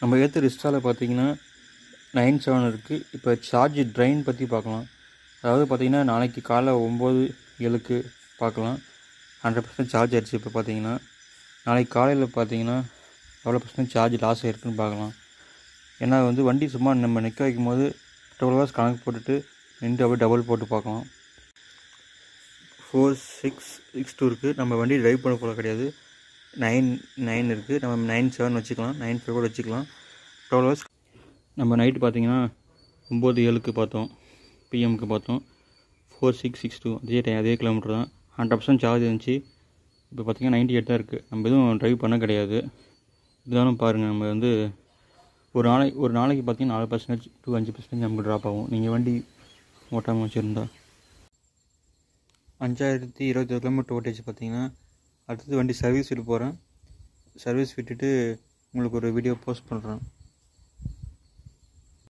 நம்ம ஏற்ற ரிஸ்டாவில் பார்த்தீங்கன்னா 9.7 இருக்குது. இப்போ சார்ஜ் ட்ரைன் பற்றி பார்க்கலாம். அதாவது பார்த்தீங்கன்னா நாளைக்கு காலைல 9:07க்கு பார்க்கலாம். 100% சார்ஜ் ஆயிடுச்சு. இப்போ பார்த்தீங்கன்னா நாளைக்கு காலையில் பார்த்தீங்கன்னா எவ்வளோ % சார்ஜ் லாஸ் ஆகிருக்குன்னு பார்க்கலாம். ஏன்னா வண்டி சும்மா நம்ம நிற்க வைக்கும் போது 12 hours கணக்கு போட்டுட்டு நின்று அப்படியே டபுள் போட்டு பார்க்கலாம். 4662 இருக்குது. நம்ம வண்டி ட்ரைவ் பண்ண போல கிடையாது. 9.9 இருக்குது. நம்ம 9.7 வச்சுக்கலாம், 9.5 கூட வச்சுக்கலாம். 12 hours. நம்ம நைட்டு பார்த்தீங்கன்னா 9:07க்கு பார்த்தோம், பிஎம்க்கு பார்த்தோம். 4662 அதே கிலோமீட்டர் தான். 100% சார்ஜ் இருந்துச்சு. இப்போ பார்த்தீங்கன்னா 98 தான் இருக்குது. நம்ம எதுவும் ட்ரைவ் பண்ண கிடையாது. இருந்தாலும் பாருங்கள், நம்ம ஒரு நாளைக்கு பார்த்தீங்கன்னா 4% to 5% நமக்கு ட்ராப் ஆகும் நீங்கள் வண்டி ஓட்டாமல் வச்சுருந்தா. 5021 கிலோமீட்டர் ஓட்டேஜ் பார்த்தீங்கன்னா அடுத்தது வண்டி சர்வீஸ் விட்டு போகிறேன். சர்வீஸ் விட்டுட்டு உங்களுக்கு ஒரு வீடியோ போஸ்ட் பண்ணுறேன்.